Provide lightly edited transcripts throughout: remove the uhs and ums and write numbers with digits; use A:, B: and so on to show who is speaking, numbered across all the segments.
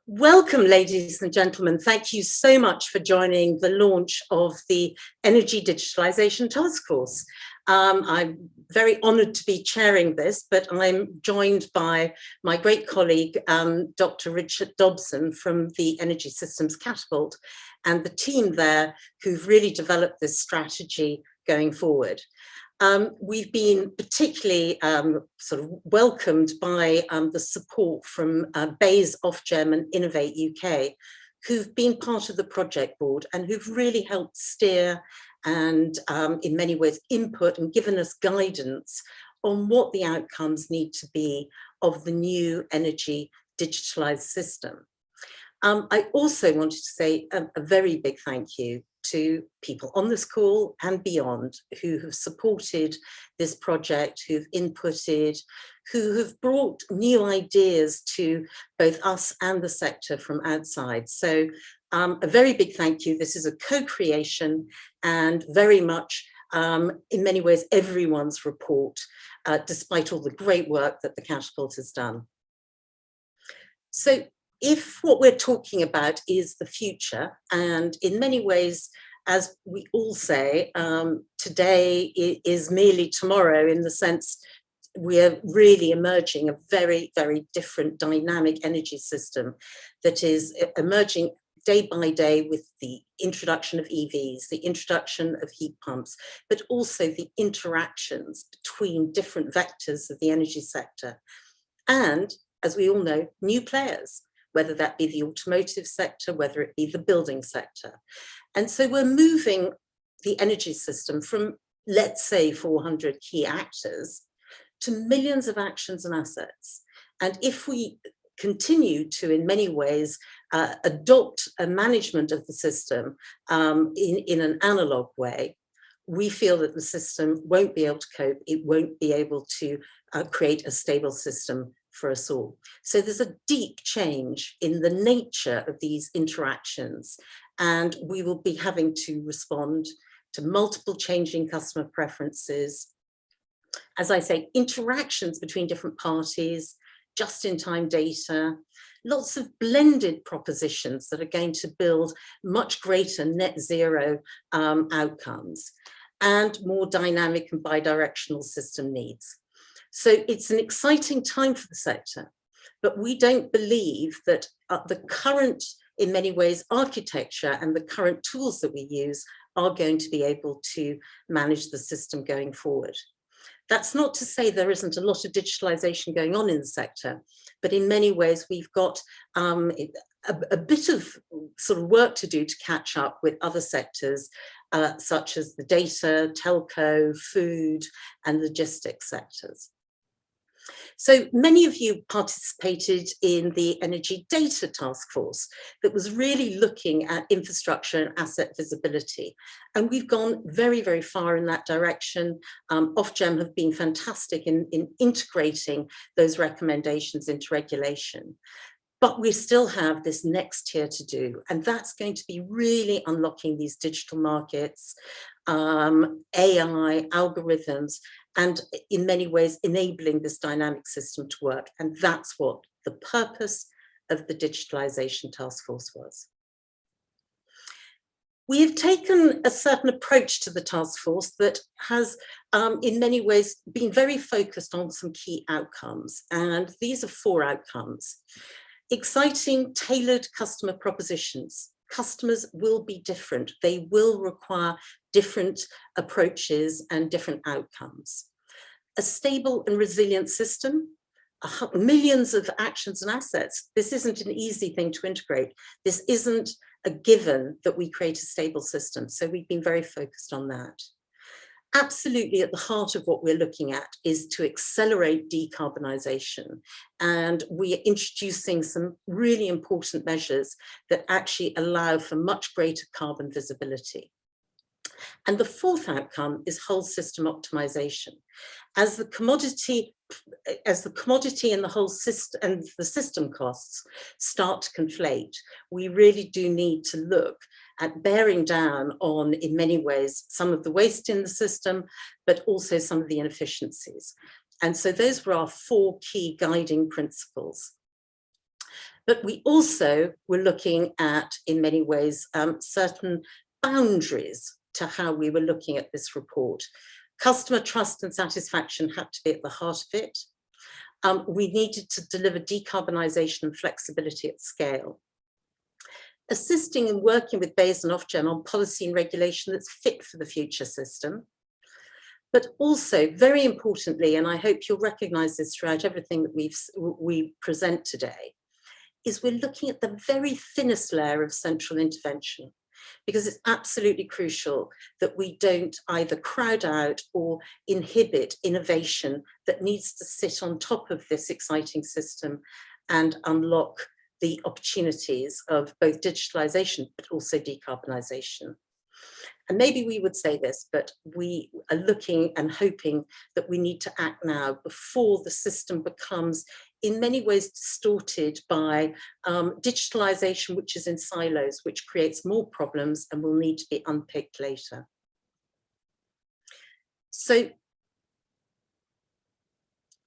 A: Welcome, ladies and gentlemen. Thank you so much for joining the launch of the Energy Digitalisation Taskforce. I'm very honoured to be chairing this, but I'm joined by my great colleague, Dr. Richard Dobson from the Energy Systems Catapult, and the team there who've really developed this strategy going forward. We've been particularly sort of welcomed by the support from BEIS, Ofgem and Innovate UK, who've been part of the project board and who've really helped steer and in many ways input and given us guidance on what the outcomes need to be of the new energy digitalised system. I also wanted to say a very big thank you to people on this call and beyond who have supported this project, who've inputted, who have brought new ideas to both us and the sector from outside. So a very big thank you. This is a co-creation and very much, in many ways, everyone's report, despite all the great work that the Catapult has done. So if what we're talking about is the future, and in many ways, as we all say, today is merely tomorrow, in the sense we're really emerging a very, very different dynamic energy system that is emerging day by day with the introduction of EVs, the introduction of heat pumps, but also the interactions between different vectors of the energy sector. And, as we all know, new players, whether that be the automotive sector, whether it be the building sector. And so we're moving the energy system from, let's say, 400 key actors to millions of actions and assets. And if we continue to, in many ways, adopt a management of the system in an analog way, we feel that the system won't be able to cope, it won't be able to create a stable system for us all. So there's a deep change in the nature of these interactions, and we will be having to respond to multiple changing customer preferences. As I say, interactions between different parties, just-in-time data, lots of blended propositions that are going to build much greater net zero outcomes, and more dynamic and bidirectional system needs. So it's an exciting time for the sector, but we don't believe that the current, in many ways, architecture and the current tools that we use are going to be able to manage the system going forward. That's not to say there isn't a lot of digitalisation going on in the sector, but in many ways we've got a bit of sort of work to do to catch up with other sectors, such as the data, telco, food and logistics sectors. So many of you participated in the Energy Data Taskforce that was really looking at infrastructure and asset visibility. And we've gone very, very far in that direction. Ofgem have been fantastic in integrating those recommendations into regulation. But we still have this next tier to do, and that's going to be really unlocking these digital markets, AI, algorithms, and in many ways enabling this dynamic system to work. And that's what the purpose of the Digitalisation Taskforce was. We have taken a certain approach to the task force that has, in many ways, been very focused on some key outcomes. And these are 4 outcomes. Exciting, tailored customer propositions. Customers will be different. They will require different approaches and different outcomes. A stable and resilient system, millions of actions and assets. This isn't an easy thing to integrate. This isn't a given that we create a stable system. So we've been very focused on that. Absolutely at the heart of what we're looking at is to accelerate decarbonisation. And we are introducing some really important measures that actually allow for much greater carbon visibility. And the 4th outcome is whole system optimization. As the commodity and the whole system and the system costs start to conflate, we really do need to look at bearing down on, in many ways, some of the waste in the system, but also some of the inefficiencies. And so those were our 4 key guiding principles. But we also were looking at, in many ways, certain boundaries to how we were looking at this report. Customer trust and satisfaction had to be at the heart of it. We needed to deliver decarbonisation and flexibility at scale. Assisting and working with BEIS and Ofgem on policy and regulation that's fit for the future system. But also, very importantly, and I hope you'll recognise this throughout everything that we present today, is we're looking at the very thinnest layer of central intervention, because it's absolutely crucial that we don't either crowd out or inhibit innovation that needs to sit on top of this exciting system and unlock the opportunities of both digitalisation but also decarbonisation. And maybe we would say this, but we are looking and hoping that we need to act now before the system becomes in many ways distorted by digitalisation, which is in silos, which creates more problems and will need to be unpicked later. So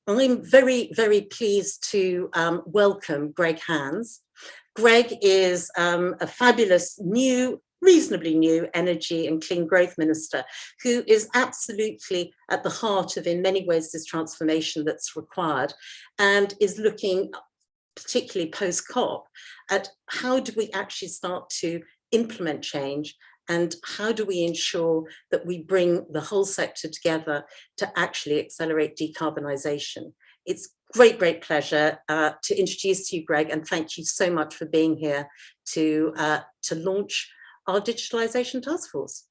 A: I'm very, very pleased to welcome Greg Hands. Greg is a fabulous reasonably new energy and clean growth minister who is absolutely at the heart of, in many ways, this transformation that's required, and is looking, particularly post-COP, at how do we actually start to implement change and how do we ensure that we bring the whole sector together to actually accelerate decarbonisation. It's great pleasure to introduce you, Greg, and thank you so much for being here to launch our Digitalisation Taskforce.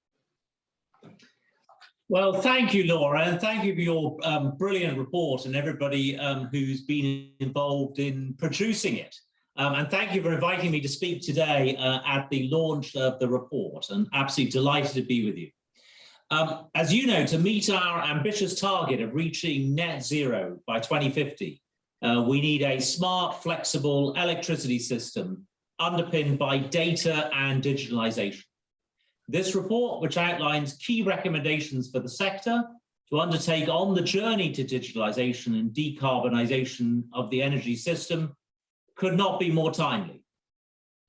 B: Well, thank you, Laura, and thank you for your brilliant report and everybody who's been involved in producing it. And thank you for inviting me to speak today at the launch of the report, and absolutely delighted to be with you. As you know, to meet our ambitious target of reaching net zero by 2050, we need a smart, flexible electricity system underpinned by data and digitalisation. This report, which outlines key recommendations for the sector to undertake on the journey to digitalisation and decarbonisation of the energy system, could not be more timely.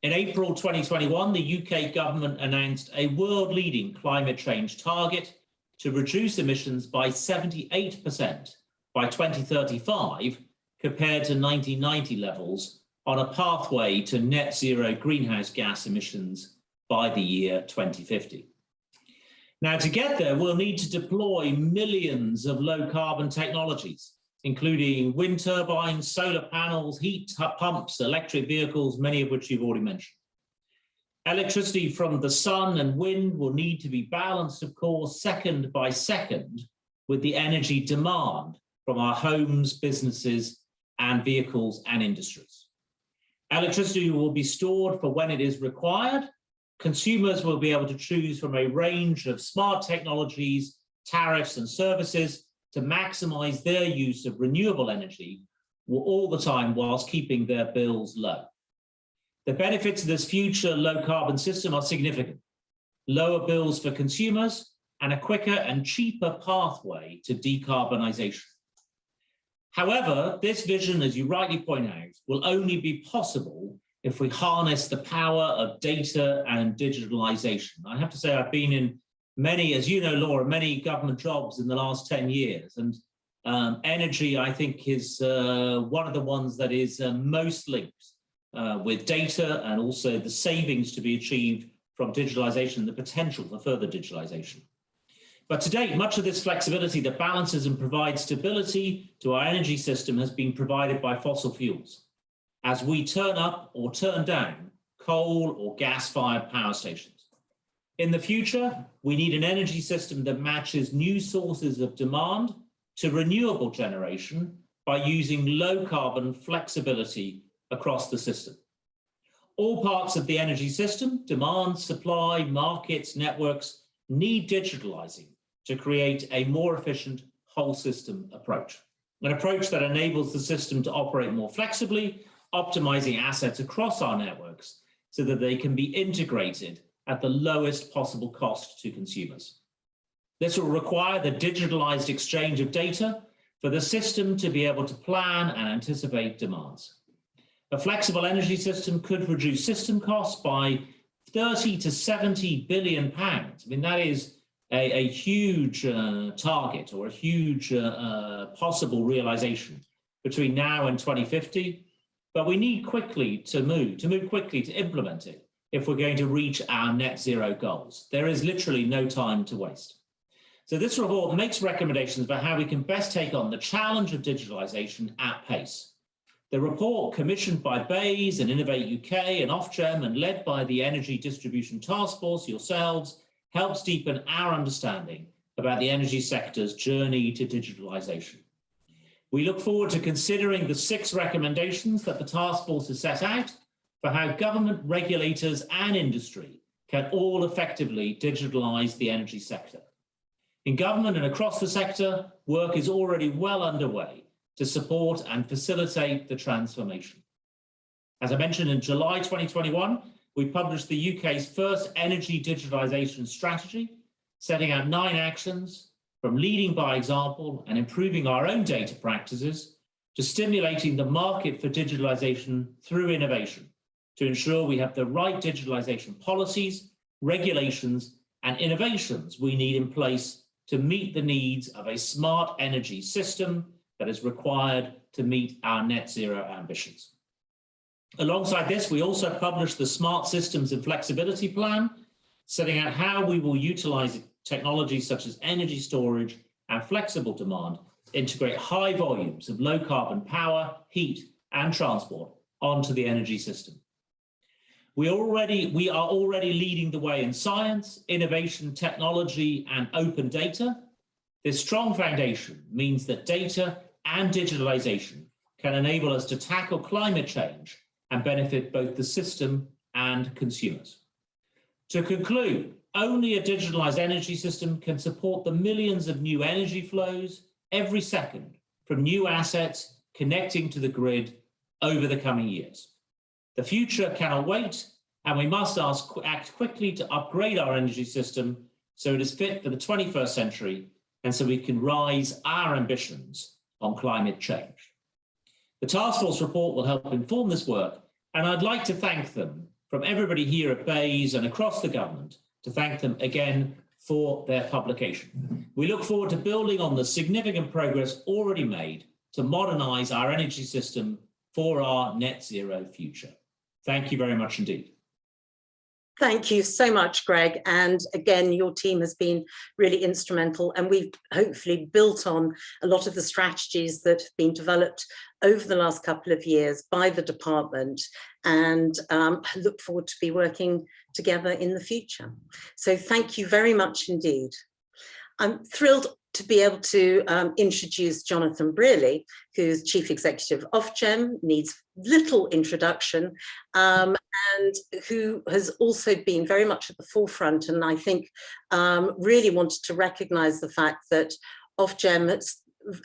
B: In April 2021, the UK government announced a world-leading climate change target to reduce emissions by 78% by 2035 compared to 1990 levels, on a pathway to net zero greenhouse gas emissions by the year 2050. Now, to get there, we'll need to deploy millions of low carbon technologies, including wind turbines, solar panels, heat pumps, electric vehicles, many of which you've already mentioned. Electricity from the sun and wind will need to be balanced, of course, second by second with the energy demand from our homes, businesses, and vehicles and industries. Electricity will be stored for when it is required. Consumers will be able to choose from a range of smart technologies, tariffs, and services to maximize their use of renewable energy all the time whilst keeping their bills low. The benefits of this future low carbon system are significant. Lower bills for consumers and a quicker and cheaper pathway to decarbonisation. However, this vision, as you rightly point out, will only be possible if we harness the power of data and digitalisation. I have to say I've been in many, as you know, Laura, many government jobs in the last 10 years. And energy, I think, is one of the ones that is most linked with data and also the savings to be achieved from digitalisation and the potential for further digitalisation. But to date, much of this flexibility that balances and provides stability to our energy system has been provided by fossil fuels, as we turn up or turn down coal or gas-fired power stations. In the future, we need an energy system that matches new sources of demand to renewable generation by using low-carbon flexibility across the system. All parts of the energy system, demand, supply, markets, networks, need digitalising to create a more efficient whole system approach. An approach that enables the system to operate more flexibly, optimizing assets across our networks so that they can be integrated at the lowest possible cost to consumers. This will require the digitalized exchange of data for the system to be able to plan and anticipate demands. A flexible energy system could reduce system costs by 30 to 70 billion pounds. I mean, that is a huge target, or a huge possible realization between now and 2050. But we need quickly to move quickly to implement it if we're going to reach our net zero goals. There is literally no time to waste. So this report makes recommendations about how we can best take on the challenge of digitalization at pace. The report, commissioned by BEIS and Innovate UK and Ofgem and led by the Energy Distribution Taskforce, yourselves, helps deepen our understanding about the energy sector's journey to digitalization. We look forward to considering the 6 recommendations that the Taskforce has set out for how government, regulators and industry can all effectively digitalize the energy sector. In government and across the sector, work is already well underway to support and facilitate the transformation. As I mentioned, in July 2021, we published the UK's first energy digitalisation strategy, setting out 9 actions, from leading by example and improving our own data practices to stimulating the market for digitalisation through innovation to ensure we have the right digitalisation policies, regulations and innovations we need in place to meet the needs of a smart energy system that is required to meet our net zero ambitions. Alongside this, we also published the Smart Systems and Flexibility Plan, setting out how we will utilise technologies such as energy storage and flexible demand, integrate high volumes of low carbon power, heat and transport onto the energy system. We are already leading the way in science, innovation, technology and open data. This strong foundation means that data and digitalization can enable us to tackle climate change and benefit both the system and consumers. To conclude, only a digitalized energy system can support the millions of new energy flows every second from new assets connecting to the grid over the coming years. The future cannot wait, and we must act quickly to upgrade our energy system so it is fit for the 21st century and so we can rise our ambitions on climate change. The Taskforce report will help inform this work, and I'd like to thank them from everybody here at BEIS and across the government, to thank them again for their publication. We look forward to building on the significant progress already made to modernise our energy system for our net zero future. Thank you very much indeed.
A: Thank you so much, Greg. And again, your team has been really instrumental, and we've hopefully built on a lot of the strategies that have been developed over the last couple of years by the department, and look forward to be working together in the future. So thank you very much indeed. I'm thrilled to be able to introduce Jonathan Brealey, who's Chief Executive of Ofgem, needs little introduction, and who has also been very much at the forefront, and I think really wanted to recognise the fact that Ofgem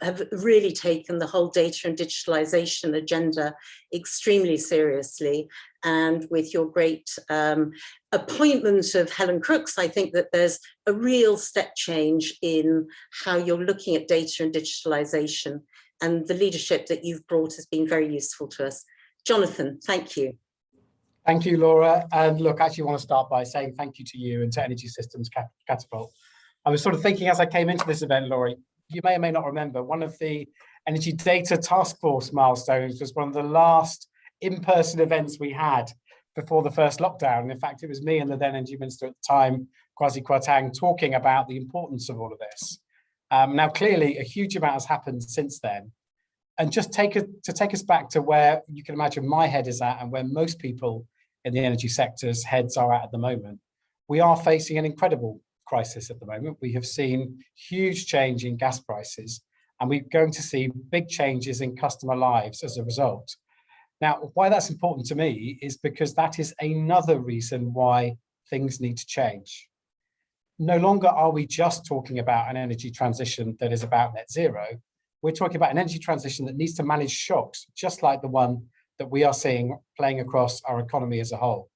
A: have really taken the whole data and digitalisation agenda extremely seriously. And with your great appointment of Helen Crooks, I think that there's a real step change in how you're looking at data and digitalisation, and the leadership that you've brought has been very useful to us. Jonathan, thank you.
C: Thank you, Laura. And look, I actually want to start by saying thank you to you and to Energy Systems Catapult. I was sort of thinking as I came into this event, Laura, you may or may not remember, one of the Energy Data Taskforce milestones was one of the last in-person events we had before the first lockdown. In fact, it was me and the then Energy Minister at the time, Kwasi Kwarteng, talking about the importance of all of this. Now, clearly, a huge amount has happened since then. And just take us back to where you can imagine my head is at and where most people in the energy sector's heads are at the moment. We are facing an incredible crisis at the moment. We have seen huge change in gas prices, and we're going to see big changes in customer lives as a result. Now, why that's important to me is because that is another reason why things need to change. No longer are we just talking about an energy transition that is about net zero. We're talking about an energy transition that needs to manage shocks, just like the one that we are seeing playing across our economy as a whole.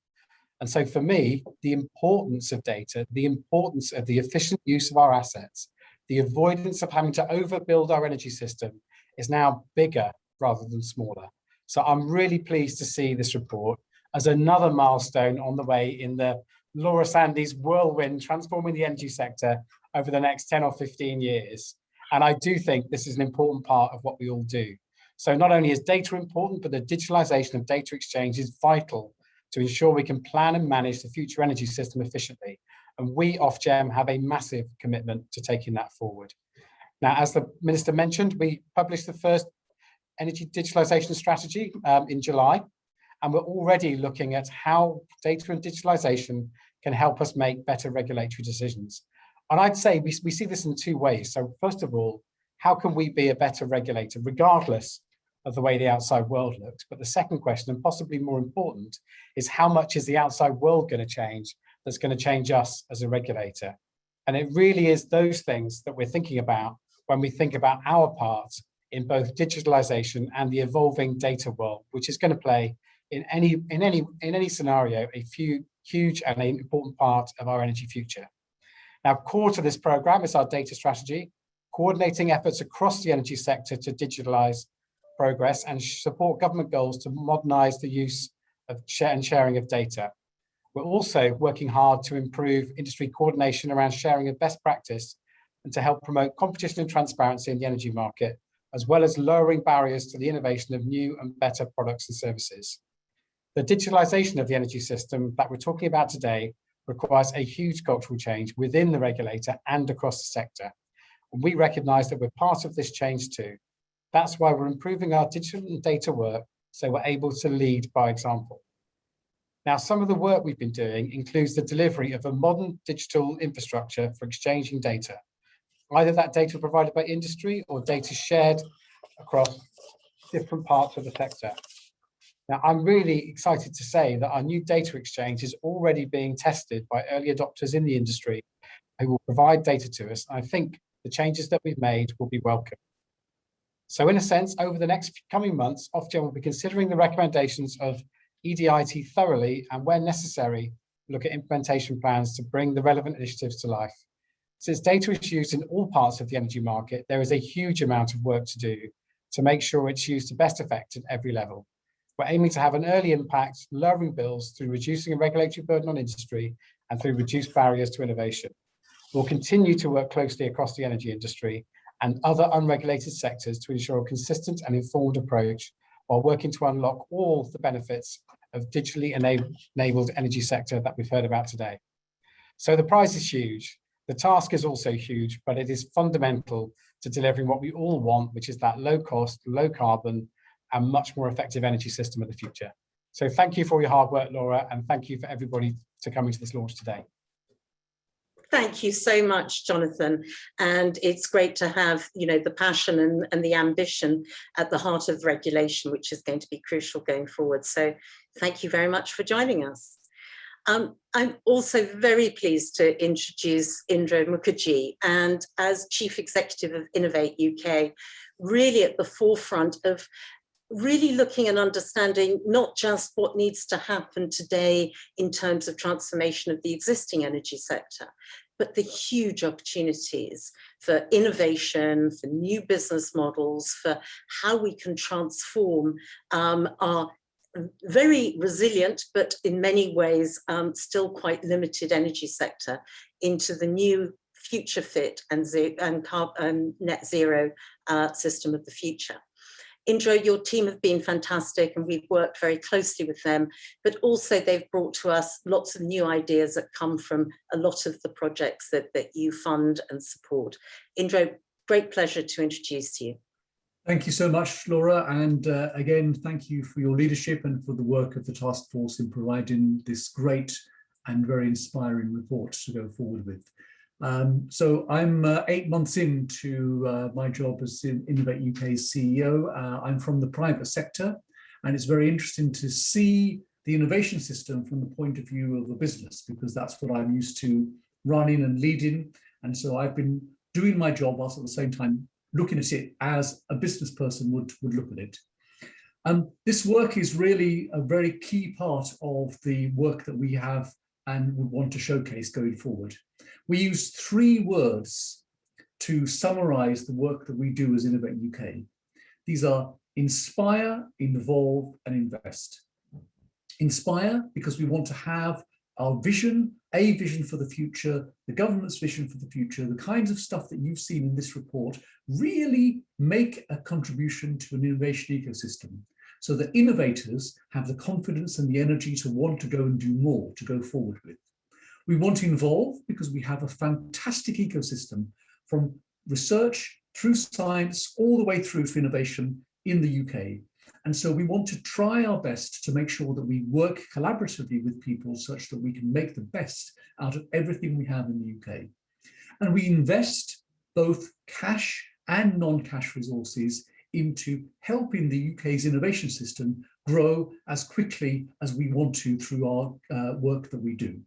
C: And so for me, the importance of data, the importance of the efficient use of our assets, the avoidance of having to overbuild our energy system is now bigger rather than smaller. So I'm really pleased to see this report as another milestone on the way in the Laura Sandys whirlwind transforming the energy sector over the next 10 or 15 years. And I do think this is an important part of what we all do. So not only is data important, but the digitalization of data exchange is vital to ensure we can plan and manage the future energy system efficiently. And we, Ofgem, have a massive commitment to taking that forward. Now, as the Minister mentioned, we published the first energy digitalization strategy in July, and we're already looking at how data and digitalization can help us make better regulatory decisions. And I'd say we see this in two ways. So first of all, how can we be a better regulator, regardless of the way the outside world looks? But the second question, and possibly more important, is how much is the outside world going to change that's going to change us as a regulator? And it really is those things that we're thinking about when we think about our part in both digitalization and the evolving data world, which is going to play in any scenario a huge and an important part of our energy future. Now, core to this program is our data strategy, coordinating efforts across the energy sector to digitalize progress and support government goals to modernize the use of sharing of data. We're also working hard to improve industry coordination around sharing of best practice and to help promote competition and transparency in the energy market, as well as lowering barriers to the innovation of new and better products and services. The digitalization of the energy system that we're talking about today requires a huge cultural change within the regulator and across the sector. And we recognize that we're part of this change too. That's why we're improving our digital and data work so we're able to lead by example. Now, some of the work we've been doing includes the delivery of a modern digital infrastructure for exchanging data, either that data provided by industry or data shared across different parts of the sector. Now, I'm really excited to say that our new data exchange is already being tested by early adopters in the industry who will provide data to us. I think the changes that we've made will be welcome. So in a sense, over the next coming months, Ofgem will be considering the recommendations of EDIT thoroughly and where necessary, look at implementation plans to bring the relevant initiatives to life. Since data is used in all parts of the energy market, there is a huge amount of work to do to make sure it's used to best effect at every level. We're aiming to have an early impact, lowering bills through reducing a regulatory burden on industry and through reduced barriers to innovation. We'll continue to work closely across the energy industry and other unregulated sectors to ensure a consistent and informed approach while working to unlock all the benefits of digitally enabled energy sector that we've heard about today. So the prize is huge. The task is also huge, but it is fundamental to delivering what we all want, which is that low cost, low carbon, and much more effective energy system of the future. So thank you for your hard work, Laura, and thank you for everybody to coming to this launch today.
A: Thank you so much, Jonathan. And it's great to have, the passion and the ambition at the heart of regulation, which is going to be crucial going forward. So thank you very much for joining us. I'm also very pleased to introduce Indra Mukherjee, and as Chief Executive of Innovate UK, really at the forefront of really looking and understanding not just what needs to happen today in terms of transformation of the existing energy sector, but the huge opportunities for innovation, for new business models, for how we can transform our very resilient, but in many ways still quite limited energy sector into the new future fit and net zero system of the future. Indra, your team have been fantastic and we've worked very closely with them, but also they've brought to us lots of new ideas that come from a lot of the projects that you fund and support. Indra, great pleasure to introduce you.
D: Thank you so much, Laura. And again, thank you for your leadership and for the work of the task force in providing this great and very inspiring report to go forward with. So I'm 8 months into my job as Innovate UK's CEO. I'm from the private sector, and it's very interesting to see the innovation system from the point of view of a business, because that's what I'm used to running and leading. And so I've been doing my job whilst at the same time looking at it as a business person would look at it. This work is really a very key part of the work that we have and would want to showcase going forward. We use 3 words to summarize the work that we do as Innovate UK. These are inspire, involve, and invest. Inspire, because we want to have our vision, a vision for the future, the government's vision for the future, the kinds of stuff that you've seen in this report really make a contribution to an innovation ecosystem, so that innovators have the confidence and the energy to want to go and do more, to go forward with. We want to involve because we have a fantastic ecosystem from research through science all the way through to innovation in the UK. And so we want to try our best to make sure that we work collaboratively with people such that we can make the best out of everything we have in the UK. And we invest both cash and non-cash resources into helping the UK's innovation system grow as quickly as we want to through our work that we do.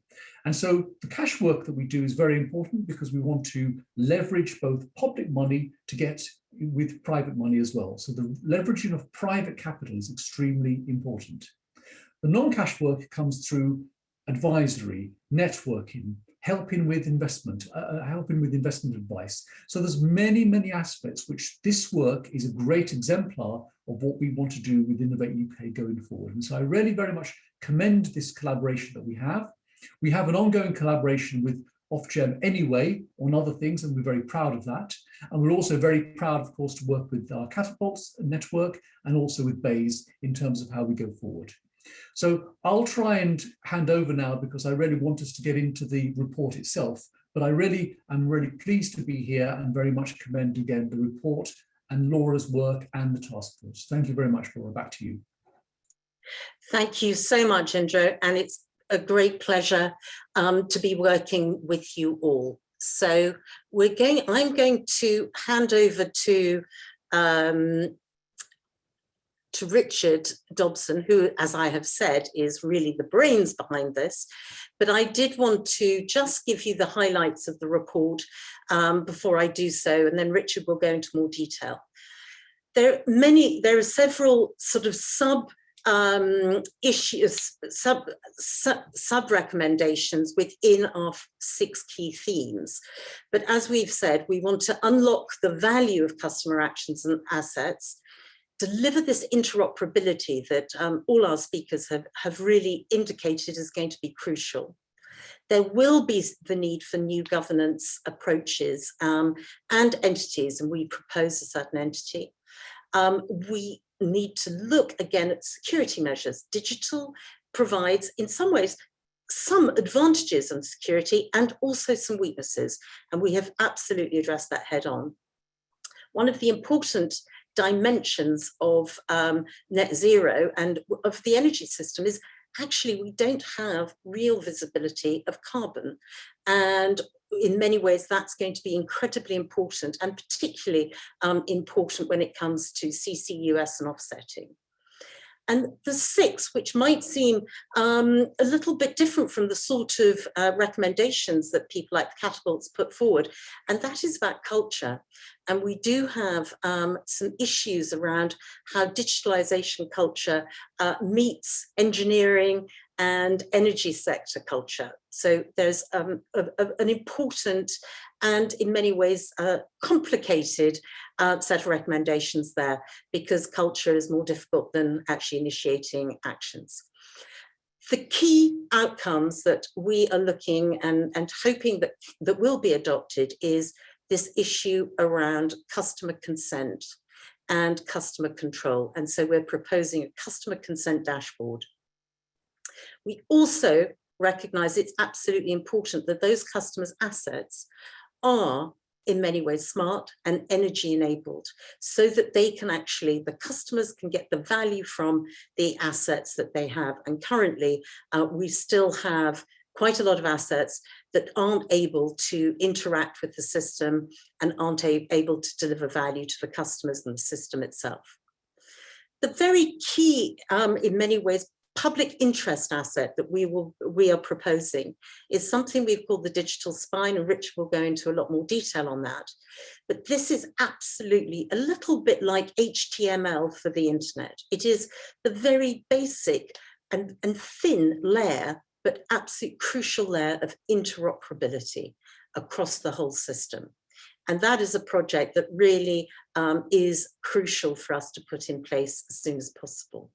D: And so the cash work that we do is very important because we want to leverage both public money to get with private money as well. So the leveraging of private capital is extremely important. The non-cash work comes through advisory, networking, helping with investment advice. So there's many, many aspects which this work is a great exemplar of what we want to do with Innovate UK going forward. And so I really very much commend this collaboration that we have. We have an ongoing collaboration with Ofgem anyway on other things, and we're very proud of that. And we're also very proud, of course, to work with our Catapult network and also with BAYS in terms of how we go forward. So I'll try and hand over now because I really want us to get into the report itself, but I'm really pleased to be here and very much commend again the report and Laura's work and the task force. Thank you very much, Laura. Back to you.
A: Thank you so much, Indra, and it's a great pleasure to be working with you all. So I'm going to hand over to Richard Dobson, who, as I have said, is really the brains behind this. But I did want to just give you the highlights of the report before I do so, and then Richard will go into more detail. There are several sort of issues, sub recommendations within our 6 key themes. But as we've said, we want to unlock the value of customer actions and assets, deliver this interoperability that all our speakers have really indicated is going to be crucial. There will be the need for new governance approaches and entities, and we propose a certain entity. We need to look again at security measures. Digital provides, in some ways, some advantages on security and also some weaknesses, and we have absolutely addressed that head on. One of the important dimensions of net zero and of the energy system is actually we don't have real visibility of carbon, and in many ways that's going to be incredibly important, and particularly important when it comes to CCUS and offsetting. And the 6, which might seem a little bit different from the sort of recommendations that people like Catapults put forward, and that is about culture. And we do have some issues around how digitalization culture meets engineering and energy sector culture. So there's an important and in many ways complicated set of recommendations there, because culture is more difficult than actually initiating actions. The key outcomes that we are looking and hoping that will be adopted is this issue around customer consent and customer control. And so we're proposing a customer consent dashboard. We also recognize it's absolutely important that those customers' assets are in many ways smart and energy enabled, so that they can actually, the customers can get the value from the assets that they have. And currently we still have quite a lot of assets that aren't able to interact with the system and aren't able to deliver value to the customers and the system itself. The very key, in many ways, public interest asset that we are proposing is something we've called the digital spine, and Richard will go into a lot more detail on that. But this is absolutely a little bit like HTML for the internet. It is the very basic and thin layer, but absolute crucial layer of interoperability across the whole system. And that is a project that really is crucial for us to put in place as soon as possible.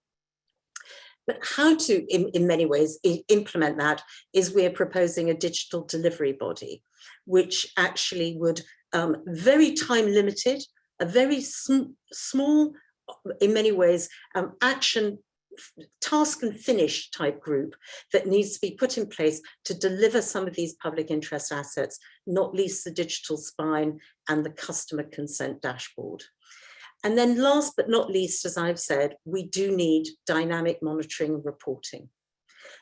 A: But how to, in many ways, implement that is we're proposing a digital delivery body, which actually would, very time limited, a very small, in many ways, action, task and finish type group that needs to be put in place to deliver some of these public interest assets, not least the digital spine and the customer consent dashboard. And then last but not least, as I've said, we do need dynamic monitoring and reporting.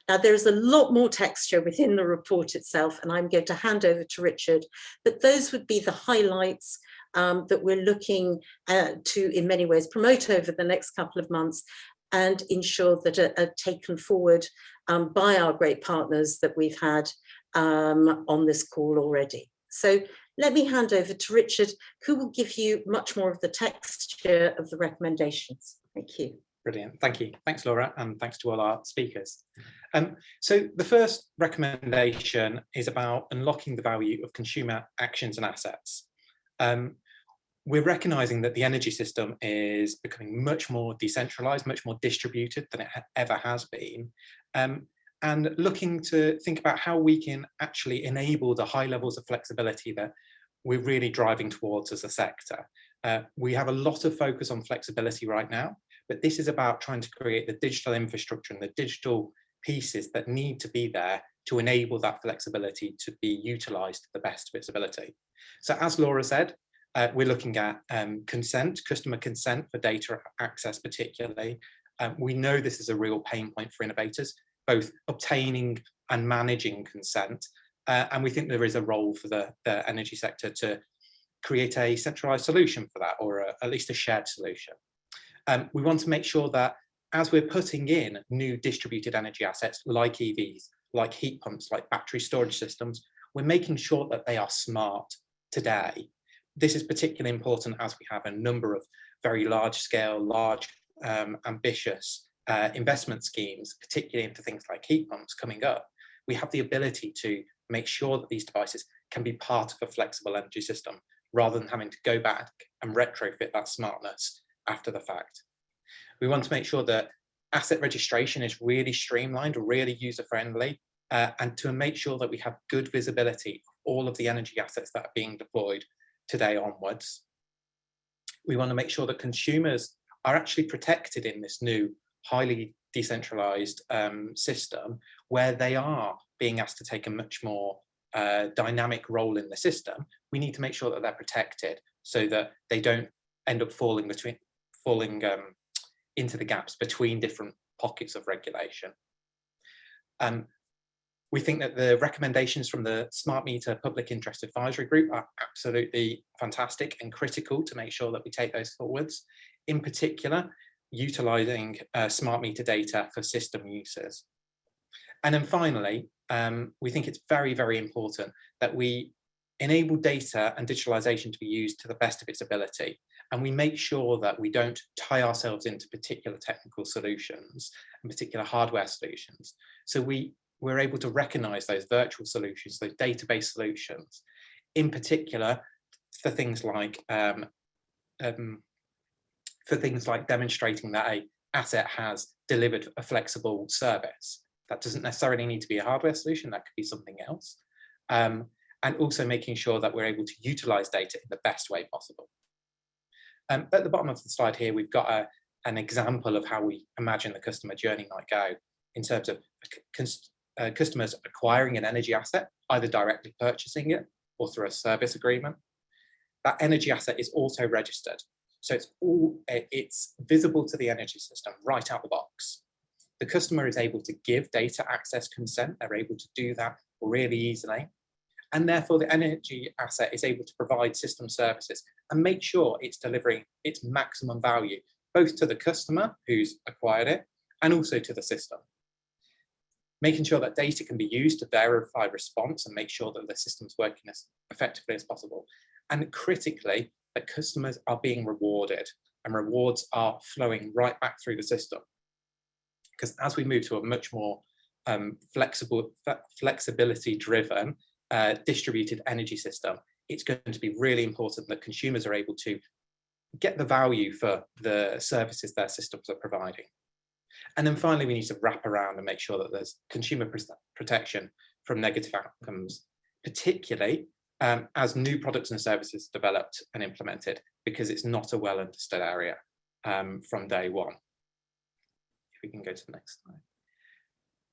A: Now, there's a lot more texture within the report itself, and I'm going to hand over to Richard, but those would be the highlights that we're looking to, in many ways, promote over the next couple of months and ensure that are taken forward by our great partners that we've had on this call already. So let me hand over to Richard, who will give you much more of the texture of the recommendations. Thank you.
E: Brilliant, thank you. Thanks, Laura, and thanks to all our speakers. So the first recommendation is about unlocking the value of consumer actions and assets. We're recognising that the energy system is becoming much more decentralised, much more distributed than it ever has been, and looking to think about how we can actually enable the high levels of flexibility that we're really driving towards as a sector. We have a lot of focus on flexibility right now, but this is about trying to create the digital infrastructure and the digital pieces that need to be there to enable that flexibility to be utilised to the best of its ability. So as Laura said, we're looking at consent, customer consent for data access particularly. We know this is a real pain point for innovators, both obtaining and managing consent. And we think there is a role for the energy sector to create a centralised solution for that, or at least a shared solution. We want to make sure that as we're putting in new distributed energy assets like EVs, like heat pumps, like battery storage systems, we're making sure that they are smart today. This is particularly important as we have a number of very large scale, large, ambitious investment schemes, particularly into things like heat pumps coming up. We have the ability to make sure that these devices can be part of a flexible energy system rather than having to go back and retrofit that smartness after the fact. We want to make sure that asset registration is really streamlined, really user-friendly, and to make sure that we have good visibility of all of the energy assets that are being deployed today onwards. We want to make sure that consumers are actually protected in this new highly decentralized system, where they are being asked to take a much more dynamic role in the system. We need to make sure that they're protected so that they don't end up falling into the gaps between different pockets of regulation. We think that the recommendations from the Smart Meter Public Interest Advisory Group are absolutely fantastic and critical to make sure that we take those forwards, in particular, utilising smart meter data for system users. And then finally, we think it's very, very important that we enable data and digitalisation to be used to the best of its ability. And we make sure that we don't tie ourselves into particular technical solutions and particular hardware solutions. So we're able to recognise those virtual solutions, those database solutions, in particular for things like demonstrating that an asset has delivered a flexible service. That doesn't necessarily need to be a hardware solution, that could be something else. And also making sure that we're able to utilise data in the best way possible. At the bottom of the slide here, we've got an example of how we imagine the customer journey might go in terms of customers acquiring an energy asset, either directly purchasing it or through a service agreement. That energy asset is auto registered. So it's visible to the energy system right out the box. The customer is able to give data access consent. They're able to do that really easily. And therefore the energy asset is able to provide system services and make sure it's delivering its maximum value, both to the customer who's acquired it and also to the system. Making sure that data can be used to verify response and make sure that the system's working as effectively as possible. And critically, that customers are being rewarded and rewards are flowing right back through the system. Because as we move to a much more flexibility-driven distributed energy system, it's going to be really important that consumers are able to get the value for the services their systems are providing. And then finally, we need to wrap around and make sure that there's consumer protection from negative outcomes, particularly as new products and services developed and implemented, because it's not a well understood area from day one. If we can go to the next slide.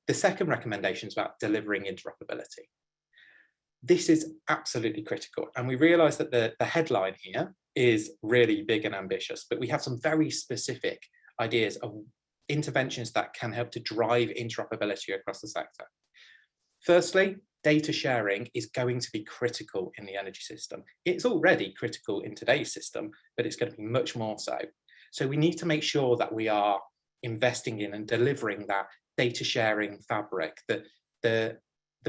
E: The second recommendation is about delivering interoperability. This is absolutely critical, and we realise that the headline here is really big and ambitious, but we have some very specific ideas of interventions that can help to drive interoperability across the sector. Firstly, data sharing is going to be critical in the energy system. It's already critical in today's system, but it's going to be much more so. So we need to make sure that we are investing in and delivering that data sharing fabric, the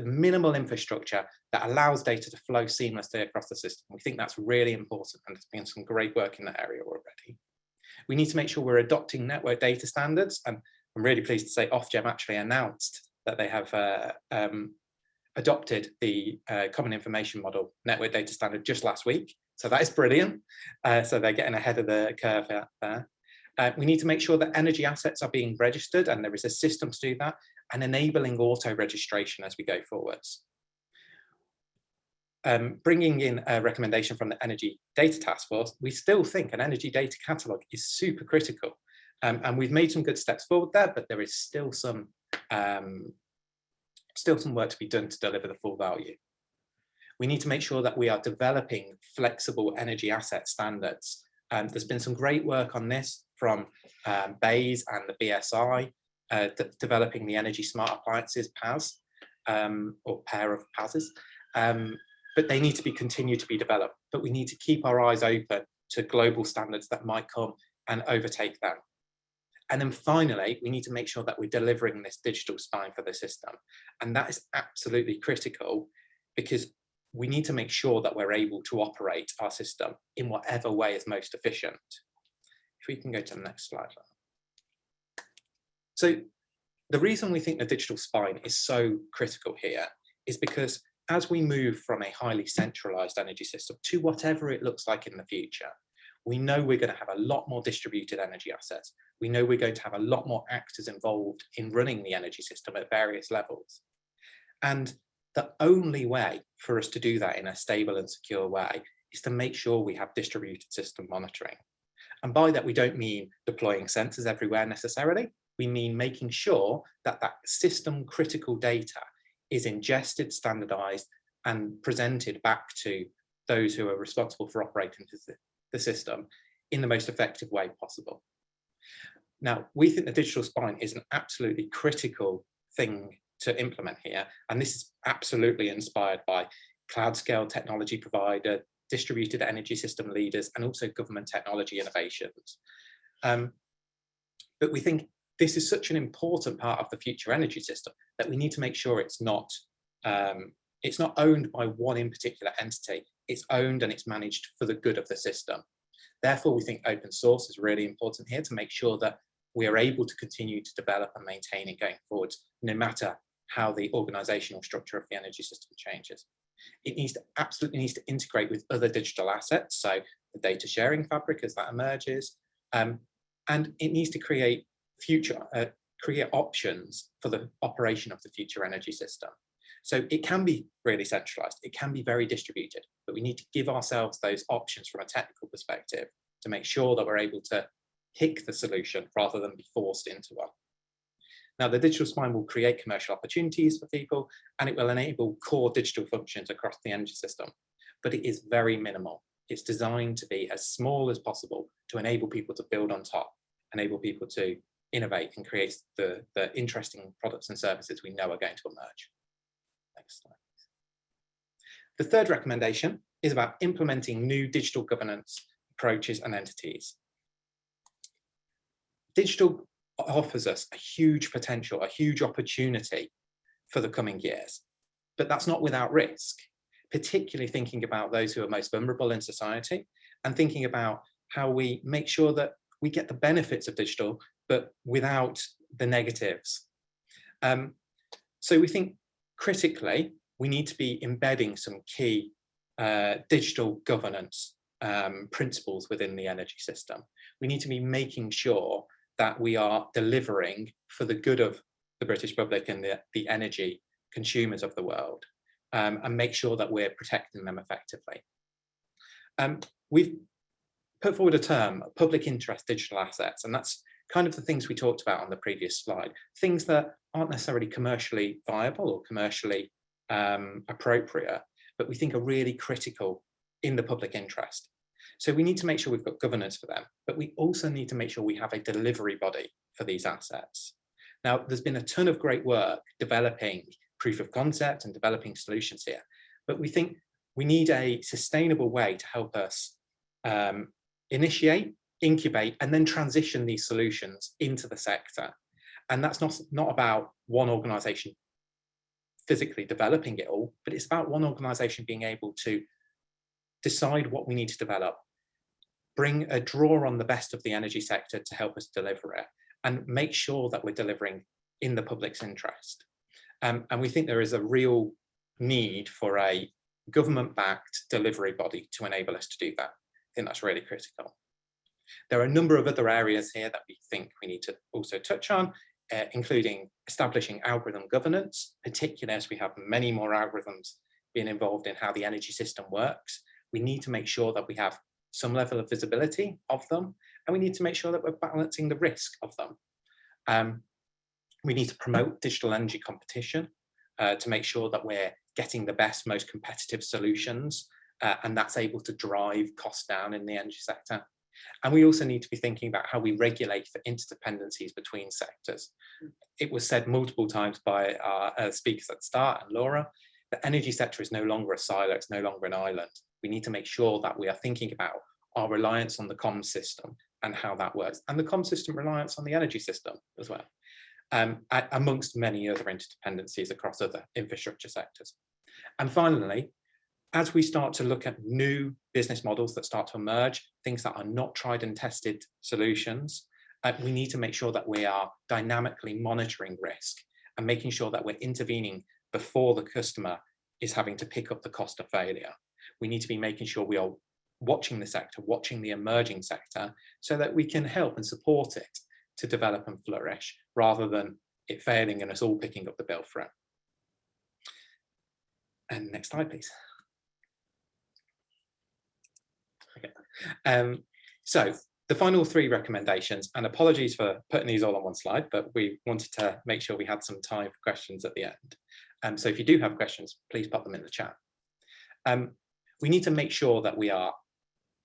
E: minimal infrastructure that allows data to flow seamlessly across the system. We think that's really important, and there's been some great work in that area already. We need to make sure we're adopting network data standards, and I'm really pleased to say Ofgem actually announced that they have adopted the Common Information Model network data standard just last week. So that is brilliant. So they're getting ahead of the curve out there. We need to make sure that energy assets are being registered, and there is a system to do that, and enabling auto registration as we go forwards. Bringing in a recommendation from the Energy Data Taskforce, we still think an energy data catalogue is super critical. And we've made some good steps forward there, but there is still some work to be done to deliver the full value. We need to make sure that we are developing flexible energy asset standards. There's been some great work on this from BEIS and the BSI, developing the Energy Smart Appliances PAS, or pair of PASs. But they need to continue to be developed. But we need to keep our eyes open to global standards that might come and overtake them. And then finally, we need to make sure that we're delivering this digital spine for the system. And that is absolutely critical, because we need to make sure that we're able to operate our system in whatever way is most efficient. If we can go to the next slide. So the reason we think the digital spine is so critical here is because as we move from a highly centralized energy system to whatever it looks like in the future, we know we're going to have a lot more distributed energy assets. We know we're going to have a lot more actors involved in running the energy system at various levels. And the only way for us to do that in a stable and secure way is to make sure we have distributed system monitoring. And by that, we don't mean deploying sensors everywhere necessarily. We mean making sure that that system critical data is ingested, standardized, and presented back to those who are responsible for operating the system in the most effective way possible. Now, we think the digital spine is an absolutely critical thing to implement here, and this is absolutely inspired by cloud scale technology provider, distributed energy system leaders, and also government technology innovations. But we think this is such an important part of the future energy system that we need to make sure it's not owned by one in particular entity. It's owned and it's managed for the good of the system. Therefore, we think open source is really important here to make sure that we are able to continue to develop and maintain it going forward, no matter how the organizational structure of the energy system changes. It absolutely needs to integrate with other digital assets, so the data sharing fabric as that emerges, and it needs to create options for the operation of the future energy system. So it can be really centralized, it can be very distributed, but we need to give ourselves those options from a technical perspective to make sure that we're able to pick the solution rather than be forced into one. Now, the digital spine will create commercial opportunities for people, and it will enable core digital functions across the energy system, but it is very minimal. It's designed to be as small as possible to enable people to build on top, enable people to innovate and create the interesting products and services we know are going to emerge. Next slide. The third recommendation is about implementing new digital governance approaches and entities. Digital offers us a huge potential, a huge opportunity for the coming years, but that's not without risk, particularly thinking about those who are most vulnerable in society and thinking about how we make sure that we get the benefits of digital, but without the negatives. So we think critically, we need to be embedding some key digital governance principles within the energy system. We need to be making sure that we are delivering for the good of the British public and the energy consumers of the world, and make sure that we're protecting them effectively. We've put forward a term, public interest digital assets, and that's kind of the things we talked about on the previous slide, things that aren't necessarily commercially viable or commercially appropriate, but we think are really critical in the public interest. So we need to make sure we've got governance for them, but we also need to make sure we have a delivery body for these assets. Now, there's been a ton of great work developing proof of concept and developing solutions here, but we think we need a sustainable way to help us initiate, incubate, and then transition these solutions into the sector. And that's not about one organisation physically developing it all, but it's about one organisation being able to decide what we need to develop, draw on the best of the energy sector to help us deliver it, and make sure that we're delivering in the public's interest. And we think there is a real need for a government-backed delivery body to enable us to do that. I think that's really critical. There are a number of other areas here that we think we need to also touch on, including establishing algorithm governance, particularly as we have many more algorithms being involved in how the energy system works. We need to make sure that we have some level of visibility of them, and we need to make sure that we're balancing the risk of them. We need to promote digital energy competition to make sure that we're getting the best, most competitive solutions, and that's able to drive costs down in the energy sector. And we also need to be thinking about how we regulate for interdependencies between sectors. It was said multiple times by our speakers at the start, and Laura, the energy sector is no longer a silo, it's no longer an island. We need to make sure that we are thinking about our reliance on the comms system and how that works, and the comms system reliance on the energy system as well, amongst many other interdependencies across other infrastructure sectors. And finally, as we start to look at new business models that start to emerge, things that are not tried and tested solutions, we need to make sure that we are dynamically monitoring risk and making sure that we're intervening before the customer is having to pick up the cost of failure. We need to be making sure we are watching the sector, watching the emerging sector, so that we can help and support it to develop and flourish, rather than it failing and us all picking up the bill for it. And next slide, please. Okay. So the final three recommendations, and apologies for putting these all on one slide, but we wanted to make sure we had some time for questions at the end. So if you do have questions, please pop them in the chat. We need to make sure that we are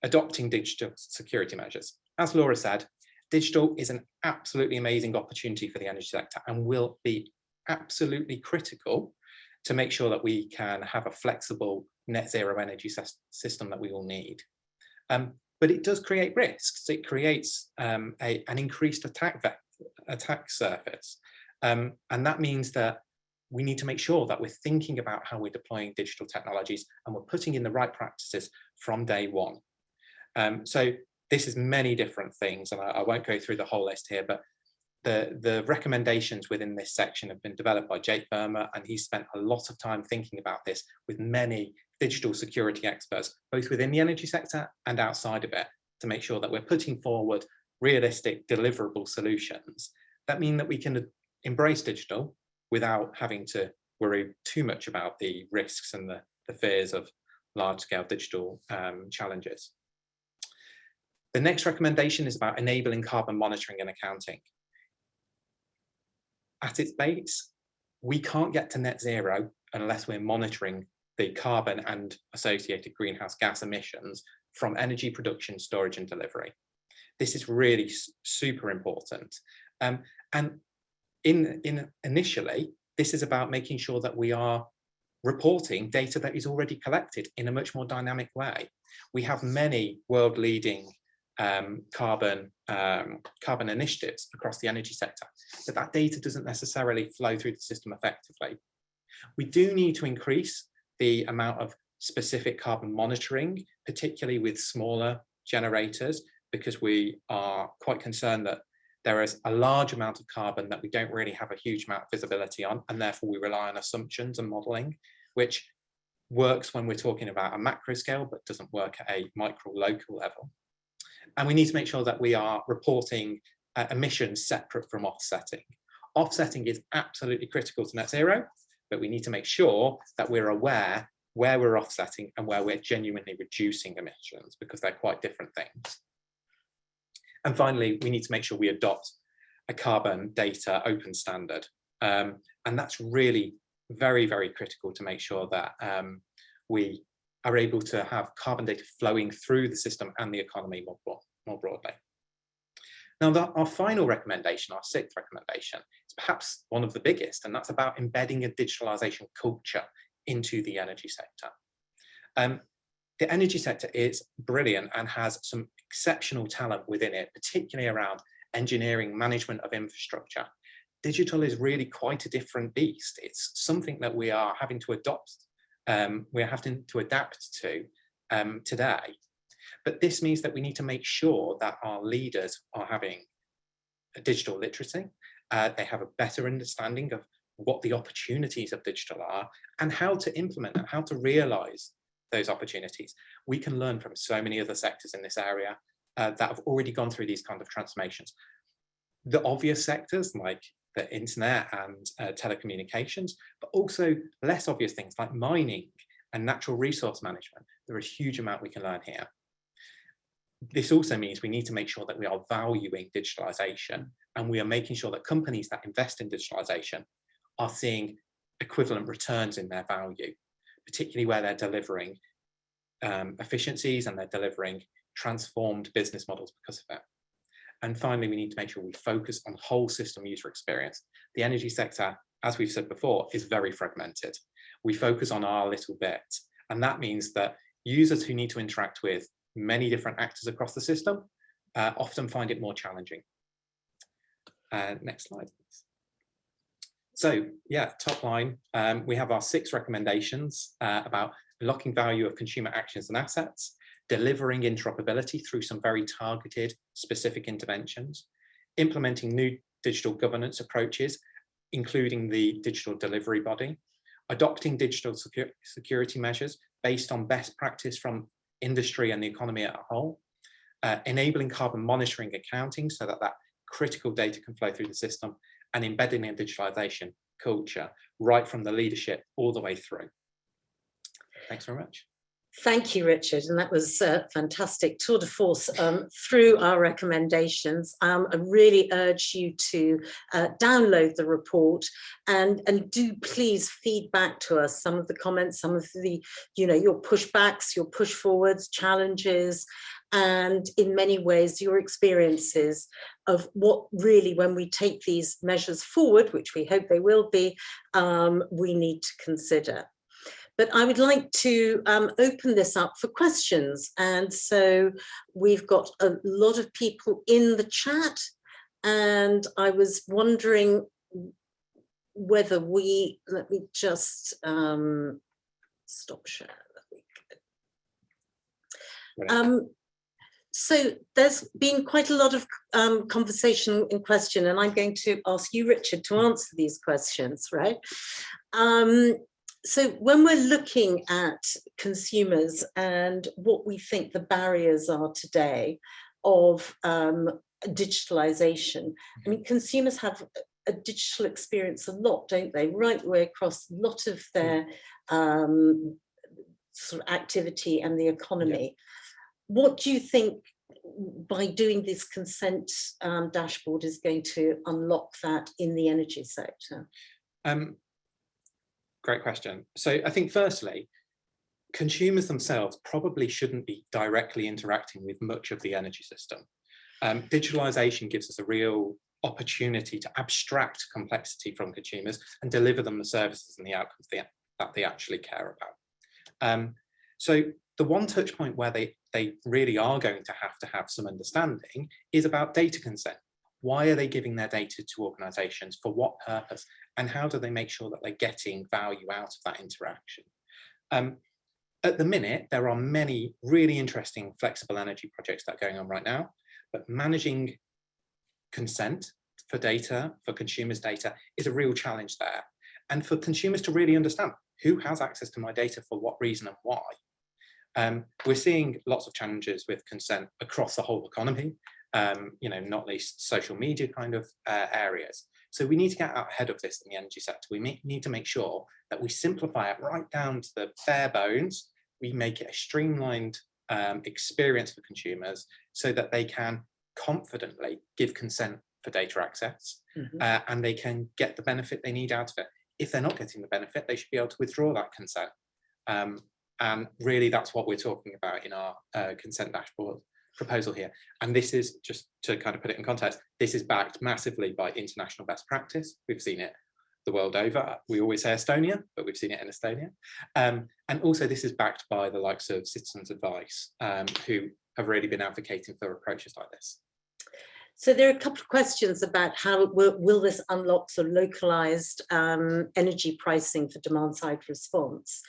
E: adopting digital security measures. As Laura said, digital is an absolutely amazing opportunity for the energy sector and will be absolutely critical to make sure that we can have a flexible net zero energy system that we all need. But it does create risks. It creates an increased attack surface. And that means that we need to make sure that we're thinking about how we're deploying digital technologies and we're putting in the right practices from day one. So this is many different things, and I won't go through the whole list here, but the recommendations within this section have been developed by Jake Verma, and he spent a lot of time thinking about this with many digital security experts, both within the energy sector and outside of it, to make sure that we're putting forward realistic, deliverable solutions that mean that we can embrace digital without having to worry too much about the risks and the fears of large-scale digital challenges. The next recommendation is about enabling carbon monitoring and accounting. At its base, we can't get to net zero unless we're monitoring the carbon and associated greenhouse gas emissions from energy production, storage, and delivery. This is really super important. And initially, this is about making sure that we are reporting data that is already collected in a much more dynamic way. We have many world-leading carbon initiatives across the energy sector, but that data doesn't necessarily flow through the system effectively. We do need to increase the amount of specific carbon monitoring, particularly with smaller generators, because we are quite concerned that there is a large amount of carbon that we don't really have a huge amount of visibility on, and therefore we rely on assumptions and modelling, which works when we're talking about a macro scale, but doesn't work at a micro local level. And we need to make sure that we are reporting emissions separate from offsetting. Offsetting is absolutely critical to net zero, but we need to make sure that we're aware where we're offsetting and where we're genuinely reducing emissions, because they're quite different things. And finally, we need to make sure we adopt a carbon data open standard. And that's really very, very critical to make sure that we are able to have carbon data flowing through the system and the economy more broadly. Now, our final recommendation, our sixth recommendation, is perhaps one of the biggest, and that's about embedding a digitalisation culture into the energy sector. The energy sector is brilliant and has some exceptional talent within it, particularly around engineering, management of infrastructure. Digital is really quite a different beast. It's something that we are having to adopt, we're having to adapt to today. But this means that we need to make sure that our leaders are having a digital literacy, they have a better understanding of what the opportunities of digital are and how to implement them, how to realise those opportunities. We can learn from so many other sectors in this area that have already gone through these kind of transformations. The obvious sectors like the internet and telecommunications, but also less obvious things like mining and natural resource management. There is a huge amount we can learn here. This also means we need to make sure that we are valuing digitalisation, and we are making sure that companies that invest in digitalisation are seeing equivalent returns in their value, particularly where they're delivering efficiencies and they're delivering transformed business models because of it. And finally, we need to make sure we focus on whole system user experience. The energy sector, as we've said before, is very fragmented. We focus on our little bit, and that means that users who need to interact with many different actors across the system often find it more challenging. Next slide, please. So yeah, top line, we have our 6 recommendations about unlocking value of consumer actions and assets, delivering interoperability through some very targeted, specific interventions, implementing new digital governance approaches, including the digital delivery body, adopting digital security measures based on best practice from industry and the economy as a whole, enabling carbon monitoring accounting so that critical data can flow through the system, and embedding a digitalisation culture right from the leadership all the way through. Thanks very much.
A: Thank you, Richard, and that was a fantastic tour de force through our recommendations. I really urge you to download the report and do please feed back to us some of the comments, some of the, your pushbacks, your push forwards, challenges, and in many ways your experiences of what really, when we take these measures forward, which we hope they will be, we need to consider. But I would like to open this up for questions. And so we've got a lot of people in the chat, and I was wondering whether let me just stop share. So there's been quite a lot of conversation in question, and I'm going to ask you, Richard, to answer these questions, right? So when we're looking at consumers and what we think the barriers are today of digitalization, I mean, consumers have a digital experience a lot, don't they? Right the way across a lot of their sort of activity and the economy. Yeah. What do you think by doing this consent dashboard is going to unlock that in the energy sector?
E: Great question. So I think firstly, consumers themselves probably shouldn't be directly interacting with much of the energy system. Digitalisation gives us a real opportunity to abstract complexity from consumers and deliver them the services and the outcomes that they actually care about. So the one touch point where they really are going to have some understanding is about data consent. Why are they giving their data to organisations? For what purpose? And how do they make sure that they're getting value out of that interaction? At the minute, there are many really interesting flexible energy projects that are going on right now, but managing consent for data, for consumers' data, is a real challenge there. And for consumers to really understand who has access to my data for what reason and why. We're seeing lots of challenges with consent across the whole economy, not least social media kind of areas. So we need to get out ahead of this in the energy sector. We need to make sure that we simplify it right down to the bare bones. We make it a streamlined experience for consumers so that they can confidently give consent for data access, and they can get the benefit they need out of it. If they're not getting the benefit, they should be able to withdraw that consent. And really, that's what we're talking about in our consent dashboard proposal here. And this is, just to kind of put it in context, this is backed massively by international best practice. We've seen it the world over. We always say Estonia, but we've seen it in Estonia. And also this is backed by the likes of Citizens Advice, who have really been advocating for approaches like this.
A: So there are a couple of questions about how will this unlock the localized energy pricing for demand side response.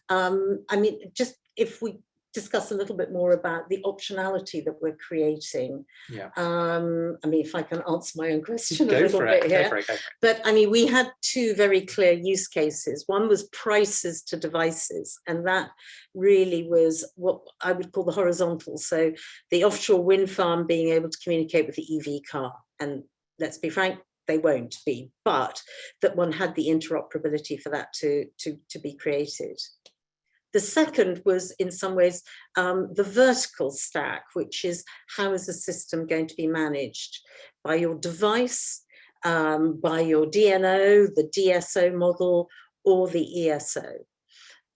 A: I mean, just if we discuss a little bit more about the optionality that we're creating.
E: Yeah.
A: I mean, if I can answer my own question a
E: Go
A: little
E: for
A: bit
E: it,
A: here.
E: go for it.
A: But I mean, we had two very clear use cases. One was prices to devices, and that really was what I would call the horizontal. So the offshore wind farm being able to communicate with the EV car. And let's be frank, they won't be, but that one had the interoperability for that to be created. The second was, in some ways, the vertical stack, which is how is the system going to be managed by your device, by your DNO, the DSO model, or the ESO.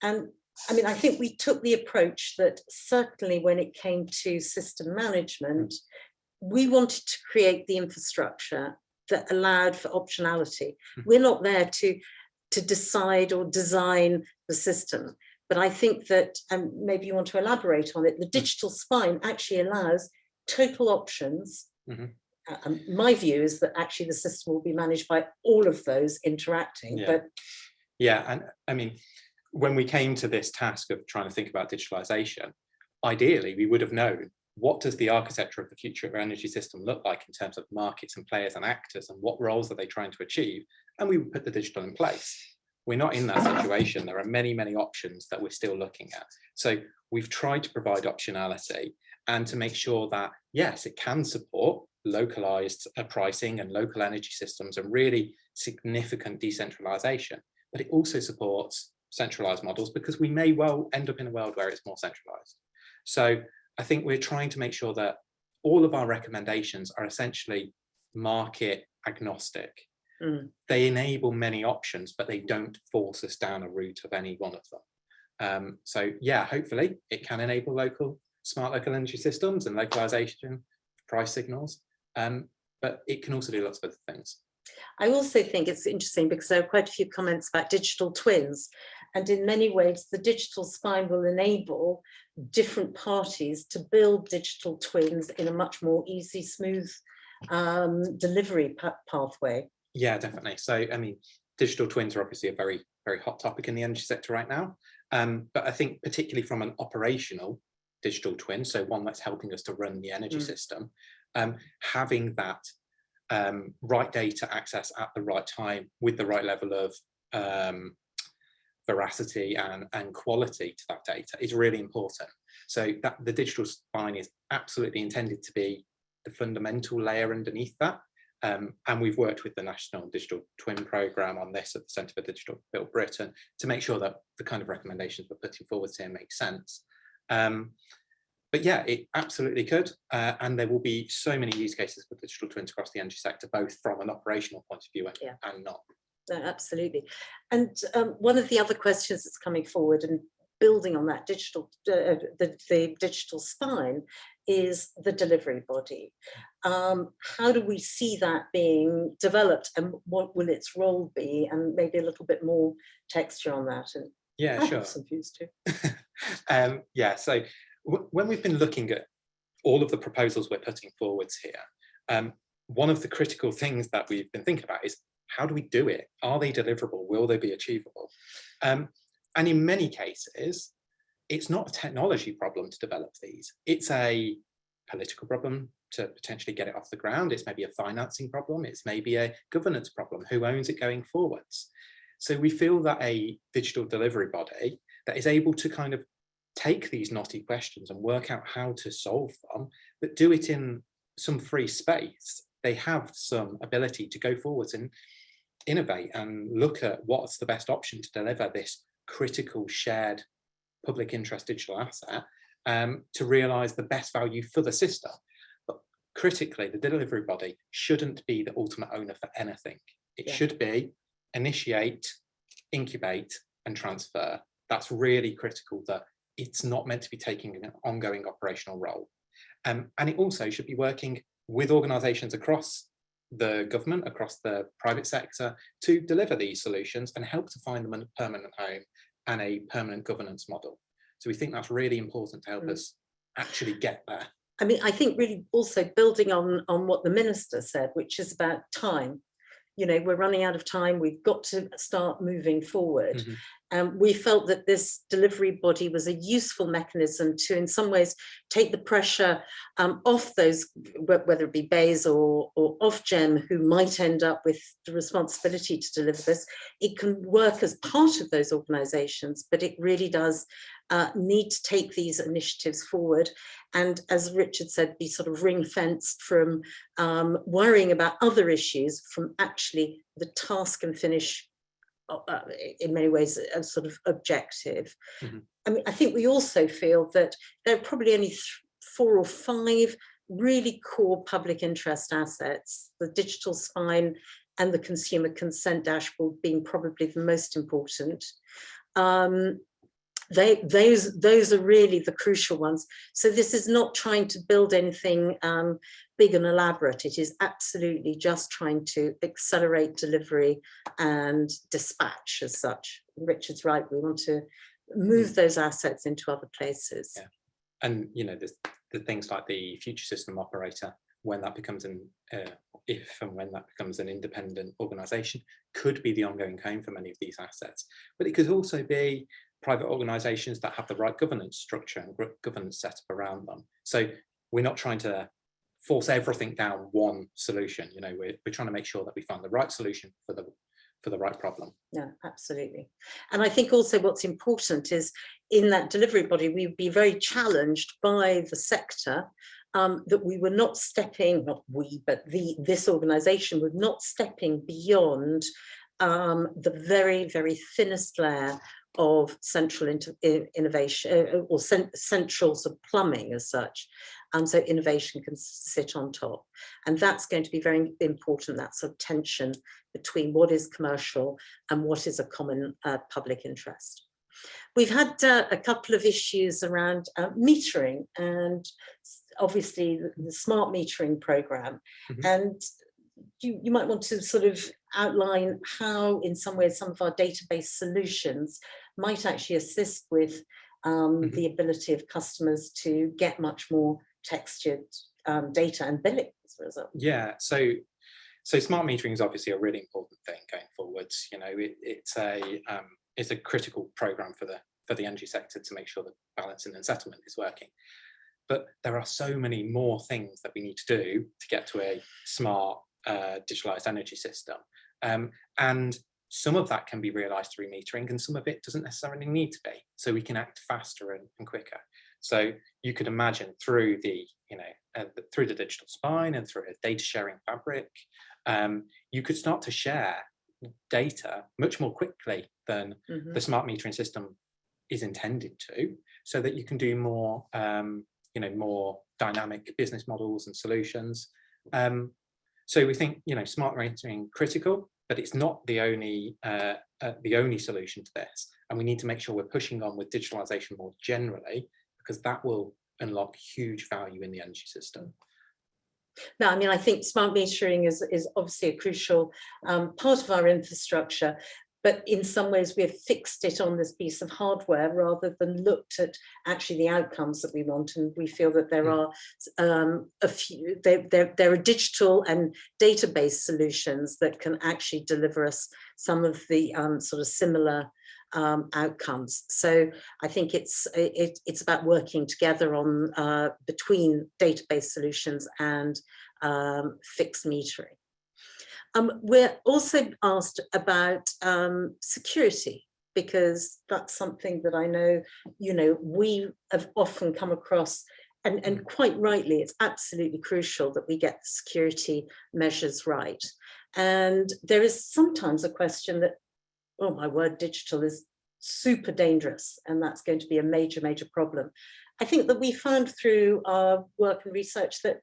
A: And I mean, I think we took the approach that certainly when it came to system management, we wanted to create the infrastructure that allowed for optionality. We're not there to decide or design the system. But I think that, maybe you want to elaborate on it, the digital spine actually allows total options. My view is that actually the system will be managed by all of those interacting.
E: Yeah.
A: But
E: yeah, and I mean, when we came to this task of trying to think about digitalization, ideally we would have known, what does the architecture of the future of our energy system look like in terms of markets and players and actors, and what roles are they trying to achieve? And we would put the digital in place. We're not in that situation. There are many, many options that we're still looking at. So we've tried to provide optionality and to make sure that, yes, it can support localized pricing and local energy systems and really significant decentralization, but it also supports centralized models, because we may well end up in a world where it's more centralized. So I think we're trying to make sure that all of our recommendations are essentially market agnostic. They enable many options, but they don't force us down a route of any one of them. So yeah, hopefully it can enable smart local energy systems and localization, price signals, but it can also do lots of other things.
A: I also think it's interesting because there are quite a few comments about digital twins, and in many ways the digital spine will enable different parties to build digital twins in a much more easy, smooth delivery pathway. Yeah,
E: definitely. So, I mean, digital twins are obviously a very, very hot topic in the energy sector right now. But I think particularly from an operational digital twin, so one that's helping us to run the energy system, having that right data access at the right time with the right level of veracity and quality to that data is really important. So that the digital spine is absolutely intended to be the fundamental layer underneath that. And we've worked with the National Digital Twin Programme on this at the Centre for Digital Build Britain to make sure that the kind of recommendations we're putting forward here make sense. But yeah, it absolutely could. And there will be so many use cases for digital twins across the energy sector, both from an operational point of view and not.
A: No, absolutely. And one of the other questions that's coming forward and building on that digital, the digital spine, is the delivery body. How do we see that being developed, and what will its role be? And maybe a little bit more texture on that. And
E: yeah, sure.
A: Some views too.
E: Yeah, so when we've been looking at all of the proposals we're putting forwards here, one of the critical things that we've been thinking about is, how do we do it? Are they deliverable? Will they be achievable? And in many cases, it's not a technology problem to develop these. It's a political problem to potentially get it off the ground. It's maybe a financing problem. It's maybe a governance problem. Who owns it going forwards? So we feel that a digital delivery body that is able to kind of take these knotty questions and work out how to solve them, but do it in some free space, they have some ability to go forwards and innovate and look at what's the best option to deliver this critical shared public interest digital asset to realise the best value for the system. But critically, the delivery body shouldn't be the ultimate owner for anything. It should be initiate, incubate and transfer. That's really critical, that it's not meant to be taking an ongoing operational role. And it also should be working with organisations across the government, across the private sector, to deliver these solutions and help to find them a permanent home and a permanent governance model. So we think that's really important to help us actually get there.
A: I mean, I think really also building on what the minister said, which is about time. You know, we're running out of time. We've got to start moving forward. We felt that this delivery body was a useful mechanism to, in some ways, take the pressure off those, whether it be BEIS or Ofgem, who might end up with the responsibility to deliver this. It can work as part of those organisations, but it really does need to take these initiatives forward. And as Richard said, be sort of ring-fenced from worrying about other issues, from actually the task and finish, in many ways, a sort of objective. I mean, I think we also feel that there are probably only 4 or 5 really core public interest assets, the digital spine and the consumer consent dashboard being probably the most important. Those are really the crucial ones. So this is not trying to build anything big and elaborate. It is absolutely just trying to accelerate delivery and dispatch as such. Richard's right, we want to move those assets into other places.
E: Yeah. And you know, the things like the future system operator, when that becomes if and when that becomes an independent organisation, could be the ongoing home for many of these assets. But it could also be private organisations that have the right governance structure and governance setup around them. So we're not trying to force everything down one solution. You know, we're trying to make sure that we find the right solution for the right problem.
A: Yeah, absolutely. And I think also what's important is in that delivery body, we'd be very challenged by the sector that we were not stepping, not we, but this organisation was not stepping beyond the very, very thinnest layer of central innovation or central sort of plumbing as such. So innovation can sit on top. And that's going to be very important, that sort of tension between what is commercial and what is a common public interest. We've had a couple of issues around metering and obviously the smart metering programme. And you might want to sort of outline how, in some ways, some of our database solutions might actually assist with the ability of customers to get much more textured data and billing as a result.
E: Yeah, so smart metering is obviously a really important thing going forwards. You know, it's a critical program for the energy sector to make sure that balancing and settlement is working. But there are so many more things that we need to do to get to a smart digitalized energy system. And some of that can be realized through metering and some of it doesn't necessarily need to be. So we can act faster and quicker. So you could imagine through the digital spine and through a data sharing fabric, you could start to share data much more quickly than the smart metering system is intended to, so that you can do more, more dynamic business models and solutions. So we think, smart metering critical, but it's not the only solution to this. And we need to make sure we're pushing on with digitalization more generally, because that will unlock huge value in the energy system.
A: No, I mean, I think smart metering is obviously a crucial part of our infrastructure, but in some ways we've fixed it on this piece of hardware rather than looked at actually the outcomes that we want. And we feel that there are there are digital and database solutions that can actually deliver us some of the sort of similar outcomes. So I think it's about working together on between database solutions and fixed metering. We're also asked about security, because that's something that I know, we have often come across, and quite rightly, it's absolutely crucial that we get the security measures right. And there is sometimes a question that, oh my word, digital is super dangerous, and that's going to be a major, major problem. I think that we found through our work and research that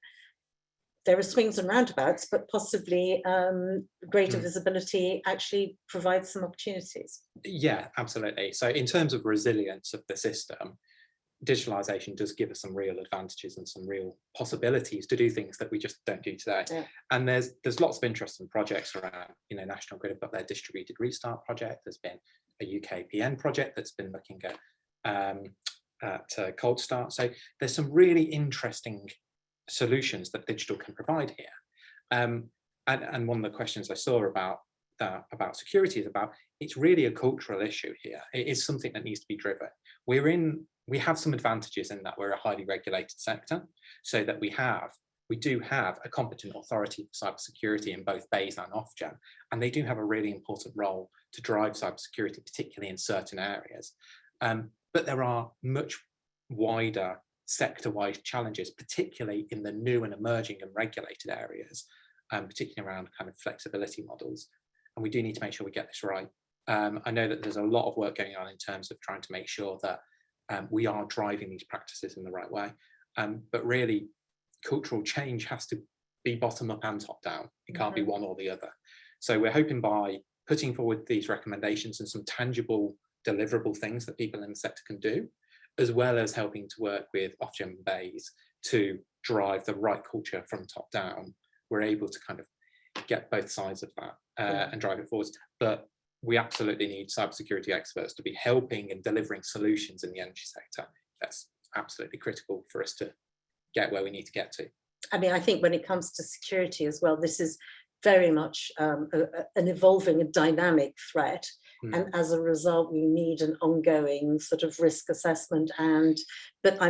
A: there are swings and roundabouts, but possibly greater visibility actually provides some opportunities.
E: Yeah, absolutely. So in terms of resilience of the system, digitalization does give us some real advantages and some real possibilities to do things that we just don't do today.
A: Yeah.
E: And there's lots of interesting projects around, National Grid have got their distributed restart project. There's been a UKPN project that's been looking at cold start. So there's some really interesting solutions that digital can provide here. And one of the questions I saw about security is about, it's really a cultural issue here. It is something that needs to be driven. We have some advantages in that we're a highly regulated sector, so that we do have a competent authority for cybersecurity in both BEIS and Ofgem, and they do have a really important role to drive cybersecurity, particularly in certain areas. But there are much wider sector-wide challenges, particularly in the new and emerging and regulated areas, particularly around kind of flexibility models. And we do need to make sure we get this right. I know that there's a lot of work going on in terms of trying to make sure that we are driving these practices in the right way. But really, cultural change has to be bottom up and top down. It can't be one or the other. So we're hoping by putting forward these recommendations and some tangible, deliverable things that people in the sector can do, as well as helping to work with Ofgem and BEIS to drive the right culture from top down, we're able to kind of get both sides of that and drive it forward. But we absolutely need cybersecurity experts to be helping and delivering solutions in the energy sector. That's absolutely critical for us to get where we need to get to.
A: I mean, I think when it comes to security as well, this is very much an evolving and dynamic threat. And as a result, we need an ongoing sort of risk assessment. But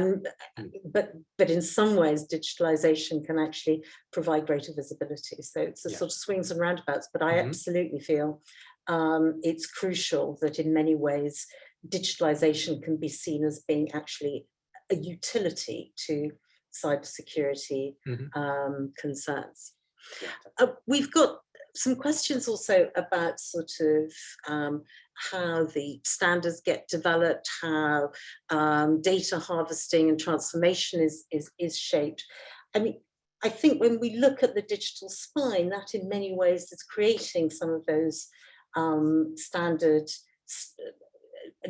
A: in some ways, digitalization can actually provide greater visibility. So it's a sort of swings and roundabouts. But I absolutely feel it's crucial that in many ways, digitalization can be seen as being actually a utility to cybersecurity concerns. We've got some questions also about sort of how the standards get developed, how data harvesting and transformation is shaped. I mean, I think when we look at the digital spine, that in many ways is creating some of those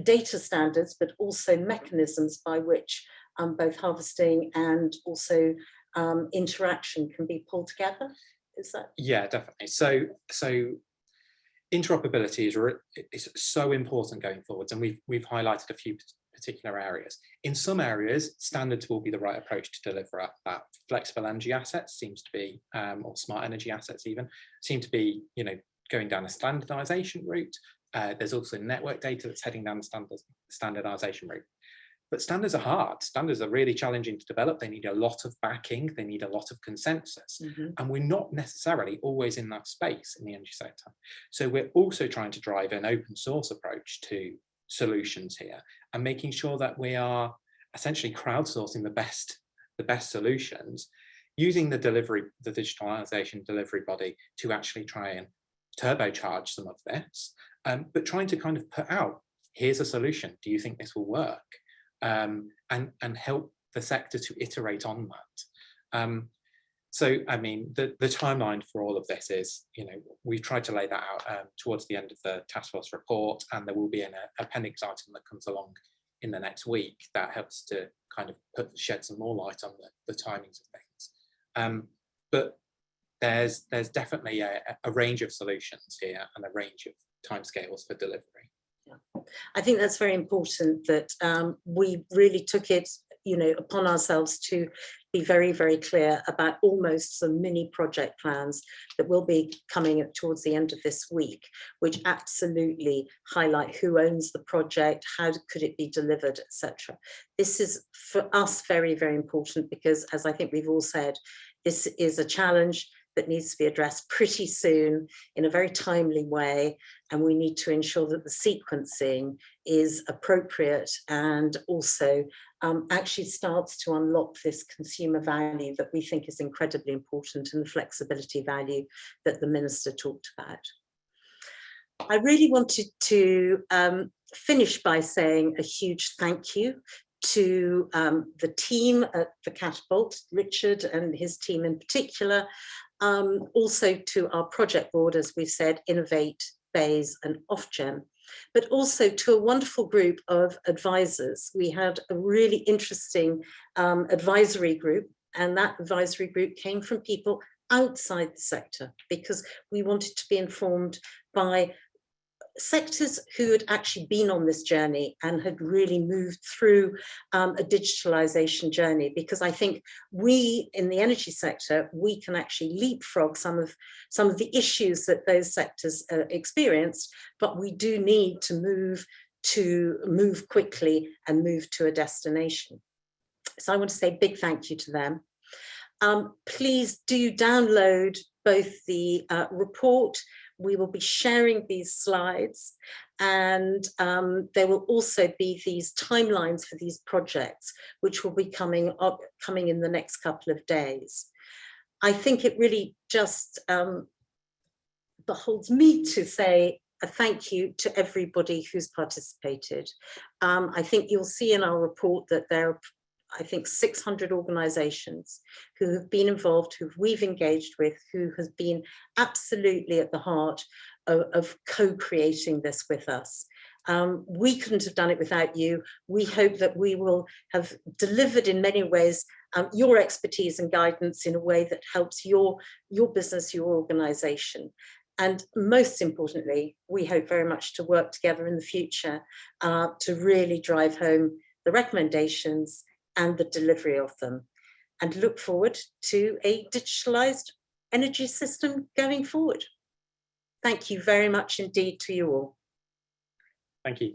A: data standards, but also mechanisms by which both harvesting and also interaction can be pulled together. Is that?
E: Yeah, definitely. So interoperability is so important going forwards, and we've highlighted a few particular areas. In some areas, standards will be the right approach to deliver that. Flexible energy assets seems to be, or smart energy assets even, seem to be, going down a standardization route. There's also network data that's heading down the standardization route. But standards are hard. Standards are really challenging to develop. They need a lot of backing. They need a lot of consensus. And we're not necessarily always in that space in the energy sector. So we're also trying to drive an open source approach to solutions here, and making sure that we are essentially crowdsourcing the best solutions, using the digitalization delivery body to actually try and turbocharge some of this, but trying to kind of put out, here's a solution. Do you think this will work? And help the sector to iterate on that. So, I mean, the timeline for all of this is, we've tried to lay that out towards the end of the Taskforce report, and there will be an appendix item that comes along in the next week that helps to kind of shed some more light on the timings of things. But there's definitely a range of solutions here and a range of timescales for delivery.
A: I think that's very important that we really took it, upon ourselves to be very, very clear about almost some mini project plans that will be coming towards the end of this week, which absolutely highlight who owns the project, how could it be delivered, etc. This is for us very, very important because, as I think we've all said, this is a challenge that needs to be addressed pretty soon in a very timely way, and we need to ensure that the sequencing is appropriate and also actually starts to unlock this consumer value that we think is incredibly important, and the flexibility value that the Minister talked about. I really wanted to finish by saying a huge thank you to the team at the Catapult, Richard and his team in particular, also to our project board, as we've said, Innovate, Bayes and Ofgem, but also to a wonderful group of advisors. We had a really interesting advisory group, and that advisory group came from people outside the sector, because we wanted to be informed by sectors who had actually been on this journey and had really moved through a digitalization journey, because I think we in the energy sector, we can actually leapfrog some of the issues that those sectors experienced, but we do need to move quickly and move to a destination. So I want to say a big thank you to them. Please do download both the report. We will be sharing these slides, and there will also be these timelines for these projects, which will be coming in the next couple of days. I think it really just beholds me to say a thank you to everybody who's participated. I think you'll see in our report that there are, I think, 600 organisations who have been involved, who we've engaged with, who has been absolutely at the heart of co-creating this with us. We couldn't have done it without you. We hope that we will have delivered in many ways your expertise and guidance in a way that helps your business, your organisation. And most importantly, we hope very much to work together in the future to really drive home the recommendations and the delivery of them, and look forward to a digitalised energy system going forward. Thank you very much indeed to you all.
E: Thank you.